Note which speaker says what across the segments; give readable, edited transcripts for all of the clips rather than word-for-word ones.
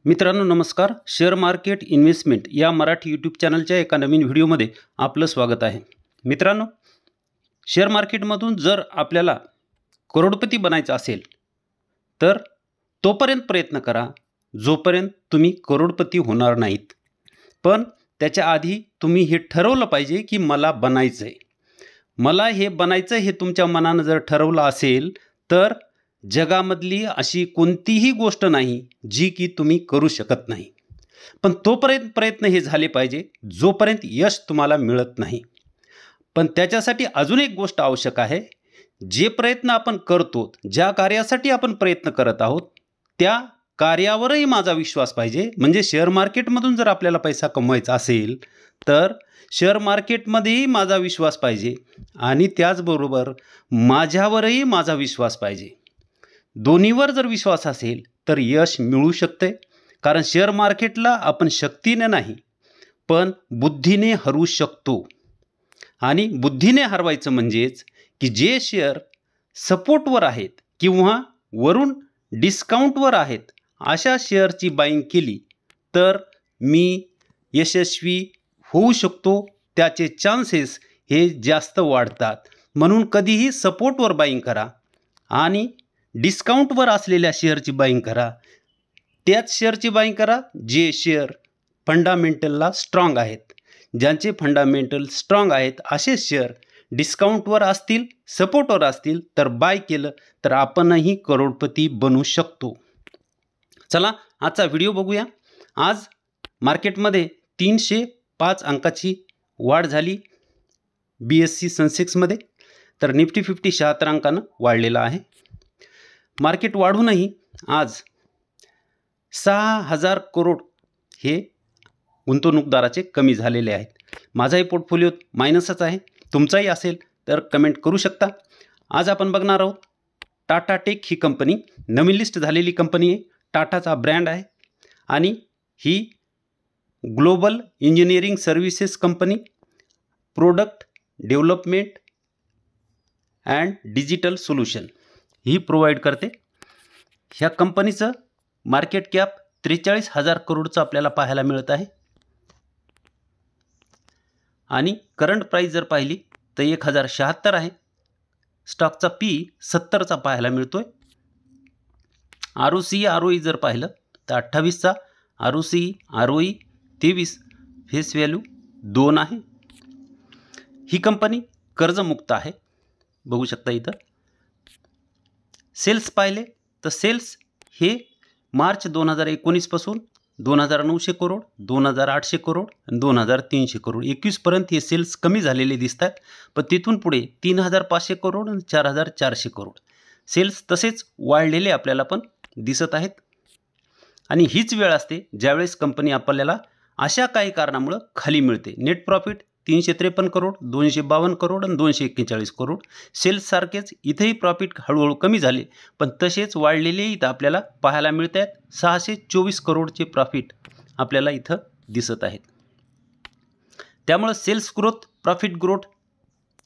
Speaker 1: मित्रांनो नमस्कार. Share market investment या मराठी यूट्यूब चॅनलच्या एका नवीन व्हिडिओमध्ये आपलं स्वागत आहे. मित्रांनो, शेअर मार्केटमधून जर आपल्याला करोडपती बनायचं असेल तर तोपर्यंत प्रयत्न करा जोपर्यंत तुम्ही करोडपती होणार नाहीत. पण त्याच्या आधी तुम्ही हे ठरवलं पाहिजे की मला बनायचं आहे. मला हे बनायचं हे तुमच्या मनानं जर ठरवलं असेल तर जगामधली अशी कोणतीही गोष्ट नाही जी की तुम्ही करू शकत नाही. पण तोपर्यंत प्रयत्न हे झाले पाहिजे जोपर्यंत यश तुम्हाला मिळत नाही. पण त्याच्यासाठी अजून एक गोष्ट आवश्यक आहे. जे प्रयत्न आपण करतो, ज्या कार्यासाठी आपण प्रयत्न करत आहोत त्या कार्यावरही माझा विश्वास पाहिजे. म्हणजे शेअर मार्केटमधून जर आपल्याला पैसा कमवायचा असेल तर शेअर मार्केटमध्येही माझा विश्वास पाहिजे आणि त्याचबरोबर माझ्यावरही माझा विश्वास पाहिजे. दोन्हीवर जर विश्वास असेल तर यश मिळू शकते. कारण शेअर मार्केटला आपण शक्तीने नाही पण बुद्धीने हरू शकतो. आणि बुद्धीने हरवायचं म्हणजेच की जे शेअर सपोर्टवर आहेत किंवा वरून डिस्काउंटवर आहेत अशा शेअरची बाईंग केली तर मी यशस्वी होऊ शकतो. त्याचे चान्सेस हे जास्त वाढतात. म्हणून कधीही सपोर्टवर बाईंग करा आणि डिस्काउंटवर असलेल्या शेअरची बाईंग करा. त्याच शेअरची बाईंग करा जे शेअर फंडामेंटलला स्ट्रॉंग आहेत. ज्यांचे फंडामेंटल स्ट्रॉंग आहेत असे शेअर डिस्काउंटवर असतील, सपोर्टवर असतील तर बाय केलं तर आपणही करोडपती बनू शकतो. चला आजचा व्हिडिओ बघूया. आज मार्केटमध्ये 305 अंकाची वाढ झाली. BSE सेन्सेक्समध्ये तर निफ्टी 50 76 अंकानं वाढलेला आहे. मार्केट वाढूनही आज 6000 करोड हे गुंतवणूकदाराचे कमी झालेले आहेत. माझाही पोर्टफोलिओ मायनसच आहे. तुमचाही असेल तर कमेंट करू शकता. आज आपण बघणार आहोत टाटा टेक ही कंपनी नवीन लिस्ट झालेली कंपनी आहे. टाटाचा ब्रँड आहे आणि ही global engineering services company product development and digital solution ही प्रोव्हाइड करते. ह्या कंपनीचं मार्केट कॅप 43,000 करोडचं आपल्याला पाहायला मिळत आहे आणि करंट प्राईस जर पाहिली तर 1076 आहे. स्टॉकचा P 70चा पाहायला मिळतोय. ROCE ROE जर पाहिलं तर 28चा, ROCE ROE 23, फेस व्हॅल्यू 2 आहे. ही कंपनी कर्जमुक्त आहे. बघू शकता इथं. सेल्स पाहिले तर सेल्स हे मार्च 2019 पासून 2900 करोड, 2800 करोड आणि 2300 करोड 21पर्यंत हे सेल्स कमी झालेले दिसत आहेत. पण तिथून पुढे 3500 करोड आणि 4400 करोड सेल्स तसेच वाढलेले आपल्याला पण दिसत आहेत. आणि हीच वेळ असते ज्यावेळेस कंपनी आपल्याला अशा काही कारणामुळे खाली मिळते. नेट प्रॉफिट 353 करोड, 252 करोड आणि 241 करोड. सेल्स सारखेच इथेही प्रॉफिट हळूहळू कमी झाले पण तसेच वाढलेले इथं आपल्याला पाहायला मिळत आहेत. 624 करोडचे प्रॉफिट आपल्याला इथं दिसत आहेत. त्यामुळे सेल्स ग्रोथ, प्रॉफिट ग्रोथ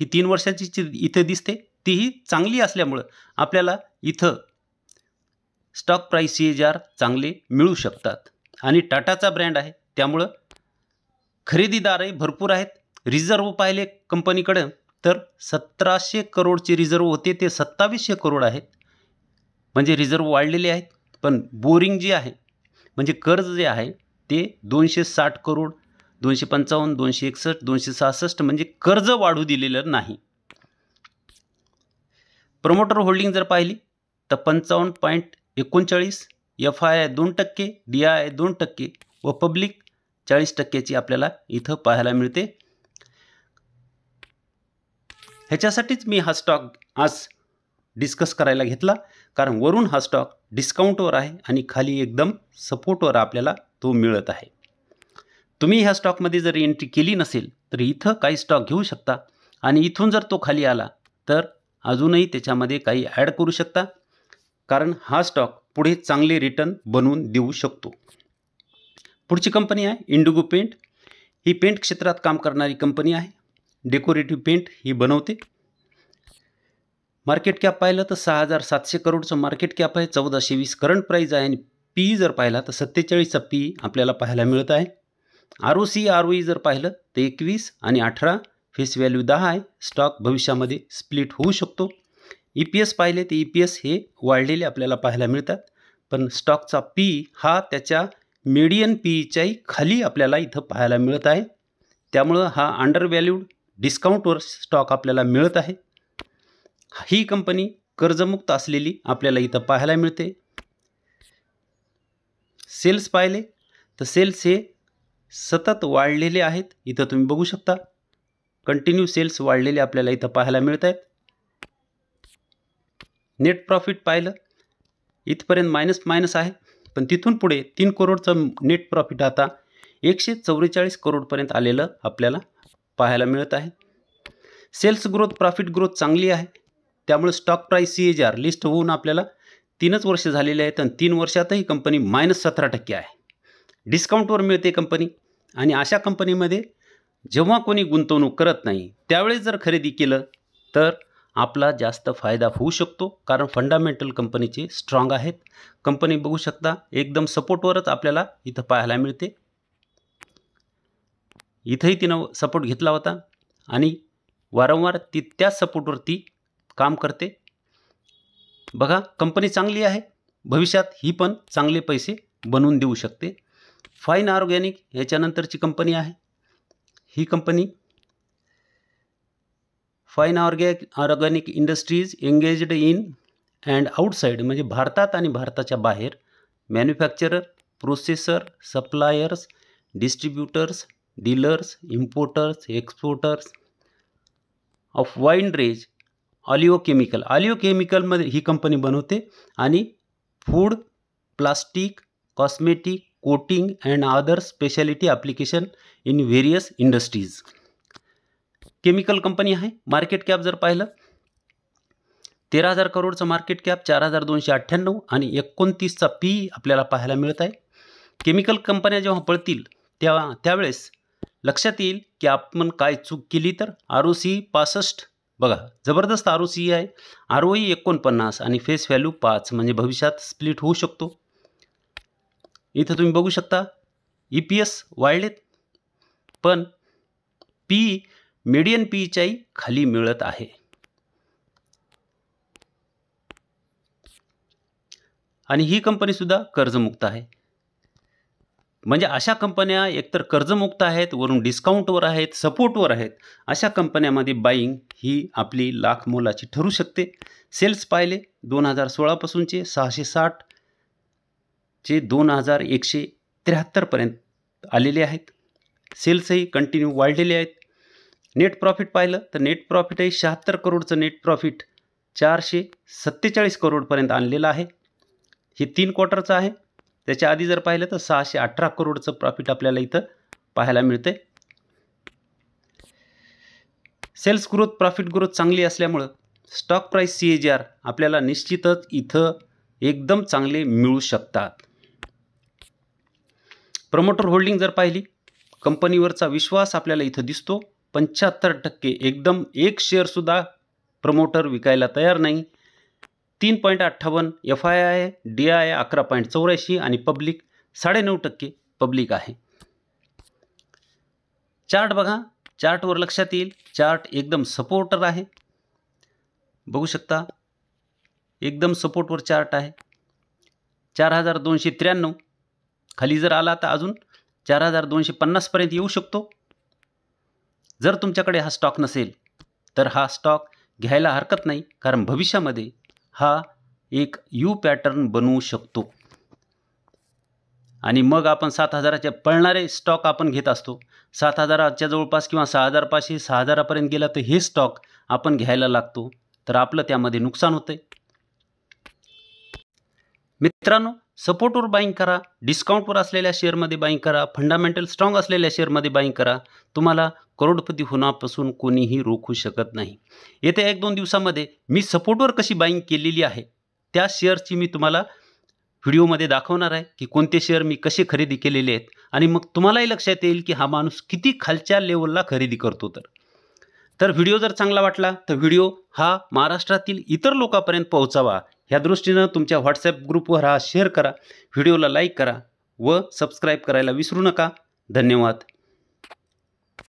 Speaker 1: ही 3 वर्षाची इथे दिसते. तीही चांगली असल्यामुळं आपल्याला इथं स्टॉक प्राईस CAGR चांगले मिळू शकतात. आणि टाटाचा ब्रँड आहे त्यामुळं खरेदीदारही भरपूर आहेत. रिझर्व पाहिले कंपनीकडे तर 1700 करोडचे रिझर्व होते ते 2700 करोड आहेत. म्हणजे रिझर्व वाढलेले आहेत. पण बोरिंग जे आहे म्हणजे कर्ज जे आहे ते 260 करोड, 255, 261, 266 म्हणजे कर्ज वाढू दिलेलं नाही. प्रमोटर होल्डिंग जर पाहिली तर 55.39, FII 2%, DII 2% व पब्लिक 40%ची आपल्याला इथं पाहायला मिळते. ह्याच्यासाठीच मी हा स्टॉक आज डिस्कस करायला घेतला कारण वरून हा स्टॉक डिस्काउंटवर आहे आणि खाली एकदम सपोर्टवर आपल्याला तो मिळत आहे. तुम्ही ह्या स्टॉकमध्ये जर एंट्री केली नसेल तर इथं काही स्टॉक घेऊ शकता आणि इथून जर तो खाली आला तर अजूनही त्याच्यामध्ये काही ॲड करू शकता कारण हा स्टॉक पुढे चांगले रिटर्न बनवून देऊ शकतो. पुढची कंपनी आहे इंडिगो पेंट. ही पेंट क्षेत्रात काम करणारी कंपनी आहे. डेकोरेटिव्ह पेंट ही बनवते. मार्केट कॅप पाहिलं तर 6700 करोडचं मार्केट कॅप आहे. 1420 करंट प्राईज आहे आणि पी जर पाहिला तर 47चा पी आपल्याला पाहायला मिळत आहे. ROC ROE जर पाहिलं तर 21 आणि 18, फेस व्हॅल्यू 10 आहे. स्टॉक भविष्यामध्ये स्प्लिट होऊ शकतो. EPS पाहिले तर EPS हे वाढलेले आपल्याला पाहायला मिळतात, पण स्टॉकचा पी हा त्याच्या मीडियन पीच्याही खाली आपल्याला इथं पाहायला मिळत आहे. त्यामुळं हा अंडर व्हॅल्यूड डिस्काउंटवर स्टॉक आपल्याला मिळत आहे. ही कंपनी कर्जमुक्त असलेली आपल्याला इथं पाहायला मिळते. सेल्स पाहिले तर सेल्स हे सतत वाढलेले आहेत. इथं तुम्ही बघू शकता कंटिन्यू सेल्स वाढलेले आपल्याला इथं पाहायला मिळत आहेत. नेट प्रॉफिट पाहिलं इथपर्यंत मायनस आहे, पण तिथून पुढे 3 करोडचं नेट प्रॉफिट आता 144 करोडपर्यंत आलेलं आपल्याला पाहायला मिळत आहे. सेल्स ग्रोथ प्रॉफिट ग्रोथ चांगली आहे. त्यामुळे स्टॉक प्राईस CAGR लिस्ट होऊन आपल्याला 3च वर्ष झालेले आहेत आणि 3 वर्षातही कंपनी -17% आहे. डिस्काउंटवर मिळते कंपनी आणि अशा कंपनीमध्ये जेव्हा कोणी गुंतवणूक करत नाही त्यावेळेस जर खरेदी केलं तर आपला जास्त फायदा होऊ शकतो, कारण फंडामेंटल कंपनीचे स्ट्रॉंग आहेत. कंपनी बघू शकता एकदम सपोर्टवरच आपल्याला इथं पाहायला मिळते. इथंही तिनं सपोर्ट घेतला होता आणि वारंवार ती त्याच सपोर्टवरती काम करते. बघा कंपनी चांगली आहे, भविष्यात ही पण चांगले पैसे बनवून देऊ शकते. फाईन ऑर्गॅनिक याच्यानंतरची कंपनी आहे. ही company fine organic industries engaged in and outside, म्हणजे भारतात आणि भारताच्या बाहेर manufacturer, processor, suppliers, distributors, dealers, importers, exporters of wide range ऑलिओकेमिकलमध्ये ही कंपनी बनवते आणि food, plastic, cosmetic, coating and other speciality application in various industries. Chemical company आहे. मार्केट कॅप जर पाहिलं 13,000 करोडचं मार्केट कॅप, 4,298 आणि 29चा पी आपल्याला पाहायला मिळत आहे. केमिकल कंपन्या जेव्हा पळतील त्यावेळेस लक्षात येईल की आपण काय चूक केली. तर ROC 65, बघा जबरदस्त ROC आहे. ROE 49 आणि फेस व्हॅल्यू 5, म्हणजे भविष्यात स्प्लिट होऊ शकतो. इथं तुम्ही बघू शकता EPS वाढलेत, पण पी मीडियन पीच्याही खाली मिळत आहे. आणि ही कंपनी सुद्धा कर्जमुक्त आहे. म्हणजे अशा कंपन्या एकतर कर्जमुक्त आहेत, वरून डिस्काउंटवर आहेत, सपोर्टवर आहेत. अशा कंपन्यामध्ये बाईंग ही आपली लाख मोलाची ठरू शकते. सेल्स पाहिले 2016 पासूनचे 660 चे 2173 पर्यंत आलेले आहेत. सेल्सही कंटिन्यू वाढलेले आहेत. नेट प्रॉफिट पाहिलं तर नेट प्रॉफिटही 76 करोडचं नेट प्रॉफिट 447 करोडपर्यंत आणलेलं आहे. हे 3 क्वार्टरचं आहे. त्याच्या आधी जर पाहिलं तर 618 करोडचं प्रॉफिट आपल्याला इथं पाहायला मिळते. सेल्स ग्रोथ प्रॉफिट ग्रोथ चांगली असल्यामुळं स्टॉक प्राईस CAGR आपल्याला निश्चितच इथं एकदम चांगले मिळू शकतात. प्रमोटर होल्डिंग जर पाहिली, कंपनीवरचा विश्वास आपल्याला इथं दिसतो. 75% एकदम एक शेअरसुद्धा प्रमोटर विकायला तयार नाही. 3.58 FI आहे, DI 11.84 आणि पब्लिक 9.5% पब्लिक आहे. चार्ट बघा, चार्टवर लक्षात येईल चार्ट एकदम सपोर्टर आहे. बघू शकता एकदम सपोर्टवर चार्ट आहे. 4,293 खाली जर आला तर अजून 4,250 पर्यंत येऊ शकतो. जर तुमच्याकडे हा स्टॉक नसेल तर हा स्टॉक घ्यायला हरकत नाही, कारण भविष्यामध्ये हा एक U पॅटर्न बनवू शकतो. आणि मग आपण 7,000चे पळणारे स्टॉक आपण घेत असतो. 7,000च्या जवळपास किंवा 6,500 6,000पर्यंत गेला तर हे स्टॉक आपण घ्यायला लागतो, तर आपलं त्यामध्ये नुकसान होतंय. मित्रांनो, सपोर्टवर बाईंग करा, डिस्काउंटवर असलेल्या शेअरमध्ये बाईंग करा, फंडामेंटल स्ट्रॉंग असलेल्या शेअरमध्ये बाईंग करा. तुम्हाला करोडपती होण्यापासून कोणीही रोखू शकत नाही. येत्या 1-2 दिवसामध्ये मी सपोर्टवर कशी बाईंग केलेली आहे त्या शेअरची मी तुम्हाला व्हिडिओमध्ये दाखवणार आहे की कोणते शेअर मी कसे खरेदी केलेले आहेत, आणि मग तुम्हालाही लक्षात येईल की हा माणूस किती खालच्या लेवलला खरेदी करतो. तर व्हिडिओ जर चांगला वाटला तर व्हिडिओ हा महाराष्ट्रातील इतर लोकांपर्यंत पोहोचावा ह्या दृष्टीनं तुमच्या व्हॉट्सॲप ग्रुपवर हा शेअर करा, व्हिडिओला लाईक करा व सबस्क्राईब करायला विसरू नका. धन्यवाद.